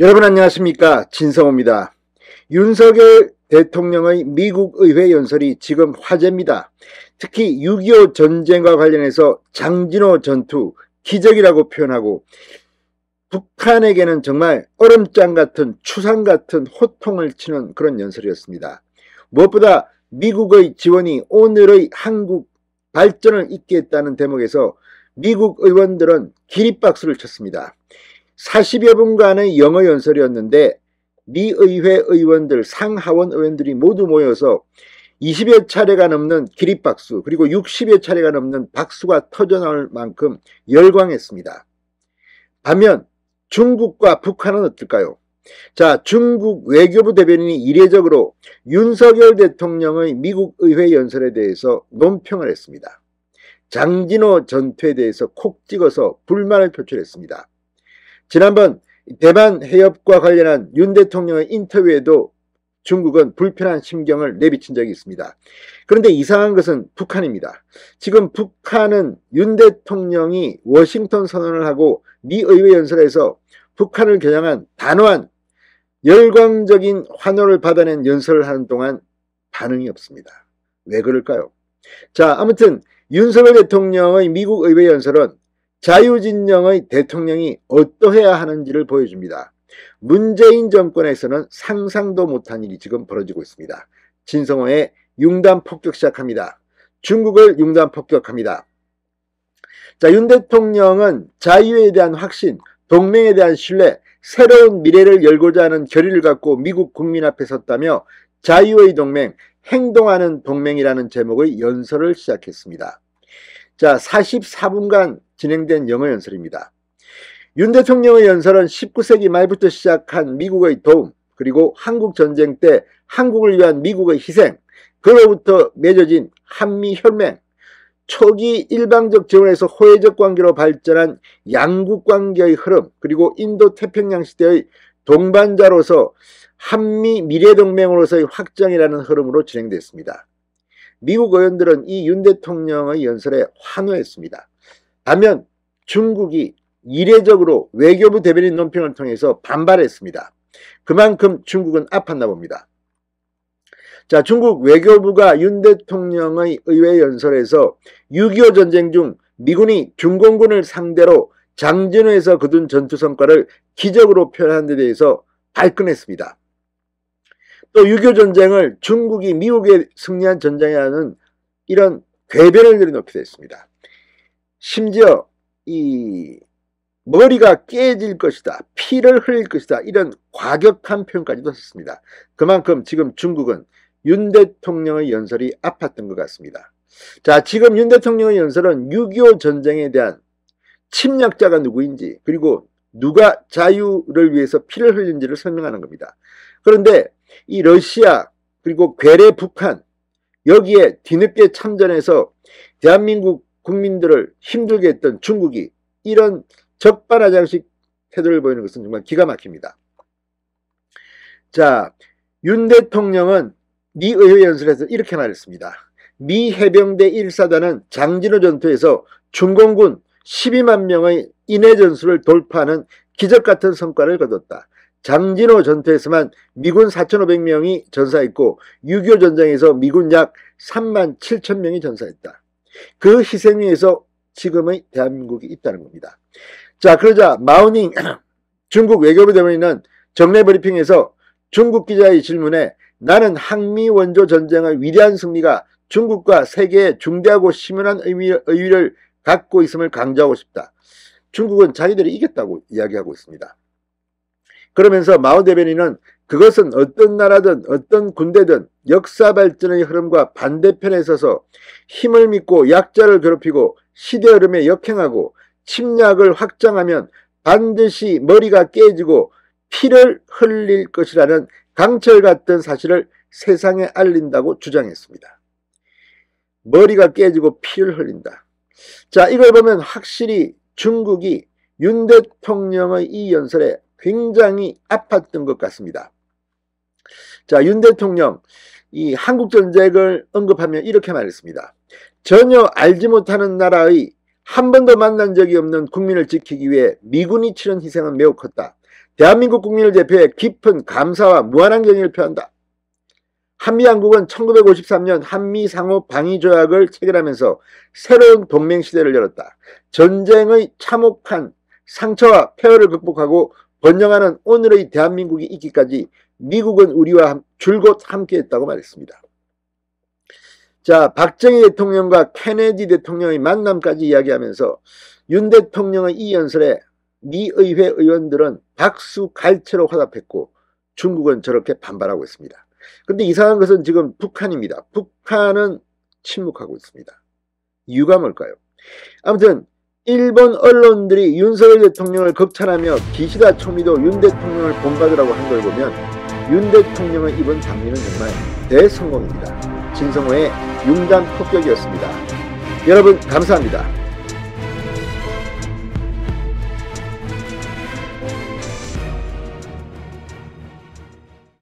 여러분 안녕하십니까, 진성호입니다. 윤석열 대통령의 미국 의회 연설이 지금 화제입니다. 특히 6.25 전쟁과 관련해서 장진호 전투 기적이라고 표현하고 북한에게는 정말 얼음장 같은 추상 같은 호통을 치는 그런 연설이었습니다. 무엇보다 미국의 지원이 오늘의 한국 발전을 잇게 했다는 대목에서 미국 의원들은 기립박수를 쳤습니다. 40여 분간의 영어 연설이었는데 미 의회 의원들, 상하원 의원들이 모두 모여서 20여 차례가 넘는 기립박수, 그리고 60여 차례가 넘는 박수가 터져나올 만큼 열광했습니다. 반면 중국과 북한은 어떨까요? 자, 중국 외교부 대변인이 이례적으로 윤석열 대통령의 미국 의회 연설에 대해서 논평을 했습니다. 장진호 전투에 대해서 콕 찍어서 불만을 표출했습니다. 지난번 대만 해협과 관련한 윤 대통령의 인터뷰에도 중국은 불편한 심경을 내비친 적이 있습니다. 그런데 이상한 것은 북한입니다. 지금 북한은 윤 대통령이 워싱턴 선언을 하고 미 의회 연설에서 북한을 겨냥한 단호한 열광적인 환호를 받아낸 연설을 하는 동안 반응이 없습니다. 왜 그럴까요? 자, 아무튼 윤석열 대통령의 미국 의회 연설은 자유진영의 대통령이 어떠해야 하는지를 보여줍니다. 문재인 정권에서는 상상도 못한 일이 지금 벌어지고 있습니다. 진성호의 융단 폭격 시작합니다. 중국을 융단 폭격합니다. 자, 윤 대통령은 자유에 대한 확신, 동맹에 대한 신뢰, 새로운 미래를 열고자 하는 결의를 갖고 미국 국민 앞에 섰다며 자유의 동맹, 행동하는 동맹이라는 제목의 연설을 시작했습니다. 자, 44분간 진행된 영어 연설입니다. 윤 대통령의 연설은 19세기 말부터 시작한 미국의 도움, 그리고 한국 전쟁 때 한국을 위한 미국의 희생, 그로부터 맺어진 한미 혈맹, 초기 일방적 지원에서 호혜적 관계로 발전한 양국 관계의 흐름, 그리고 인도 태평양 시대의 동반자로서 한미 미래동맹으로서의 확장이라는 흐름으로 진행됐습니다. 미국 의원들은 이 윤 대통령의 연설에 환호했습니다. 반면 중국이 이례적으로 외교부 대변인 논평을 통해서 반발했습니다. 그만큼 중국은 아팠나 봅니다. 자, 중국 외교부가 윤 대통령의 의회 연설에서 6.25 전쟁 중 미군이 중공군을 상대로 장진호에서 거둔 전투 성과를 기적으로 표현한 데 대해서 발끈했습니다. 또 6.25 전쟁을 중국이 미국에 승리한 전쟁이라는 이런 궤변을 내려놓기도 했습니다. 심지어 이 머리가 깨질 것이다, 피를 흘릴 것이다, 이런 과격한 표현까지도 했습니다. 그만큼 지금 중국은 윤 대통령의 연설이 아팠던 것 같습니다. 자, 지금 윤 대통령의 연설은 6.25 전쟁에 대한 침략자가 누구인지, 그리고 누가 자유를 위해서 피를 흘린지를 설명하는 겁니다. 그런데 이 러시아, 그리고 괴뢰 북한, 여기에 뒤늦게 참전해서 대한민국 국민들을 힘들게 했던 중국이 이런 적반하장식 태도를 보이는 것은 정말 기가 막힙니다. 자, 윤 대통령은 미 의회 연설에서 이렇게 말했습니다. 미 해병대 1사단은 장진호 전투에서 중공군 12만 명의 인해 전술을 돌파하는 기적같은 성과를 거뒀다. 장진호 전투에서만 미군 4,500명이 전사했고 6.25 전쟁에서 미군 약 3만 7천 명이 전사했다. 그 희생 위에서 지금의 대한민국이 있다는 겁니다. 자, 그러자 마오닝 중국 외교부 대변인은 정례 브리핑에서 중국 기자의 질문에 나는 항미 원조 전쟁의 위대한 승리가 중국과 세계에 중대하고 심연한 의미를 갖고 있음을 강조하고 싶다. 중국은 자기들이 이겼다고 이야기하고 있습니다. 그러면서 마오 대변인은 그것은 어떤 나라든 어떤 군대든 역사 발전의 흐름과 반대편에 서서 힘을 믿고 약자를 괴롭히고 시대 흐름에 역행하고 침략을 확장하면 반드시 머리가 깨지고 피를 흘릴 것이라는 강철 같은 사실을 세상에 알린다고 주장했습니다. 머리가 깨지고 피를 흘린다. 자, 이걸 보면 확실히 중국이 윤 대통령의 이 연설에 굉장히 아팠던 것 같습니다. 자, 윤 대통령 이 한국 전쟁을 언급하며 이렇게 말했습니다. 전혀 알지 못하는 나라의 한 번도 만난 적이 없는 국민을 지키기 위해 미군이 치른 희생은 매우 컸다. 대한민국 국민을 대표해 깊은 감사와 무한한 경의를 표한다. 한미양국은 1953년 한미상호방위조약을 체결하면서 새로운 동맹시대를 열었다. 전쟁의 참혹한 상처와 폐허를 극복하고 번영하는 오늘의 대한민국이 있기까지 미국은 우리와 줄곧 함께했다고 말했습니다. 자, 박정희 대통령과 케네디 대통령의 만남까지 이야기하면서 윤 대통령의 이 연설에 미 의회 의원들은 박수갈채로 화답했고 중국은 저렇게 반발하고 있습니다. 그런데 이상한 것은 지금 북한입니다. 북한은 침묵하고 있습니다. 이유가 뭘까요? 아무튼 일본 언론들이 윤석열 대통령을 극찬하며 기시다 총리도 윤 대통령을 본받으라고 한 걸 보면 윤 대통령의 이번 방미는 정말 대성공입니다. 진성호의 융단 폭격이었습니다. 여러분 감사합니다.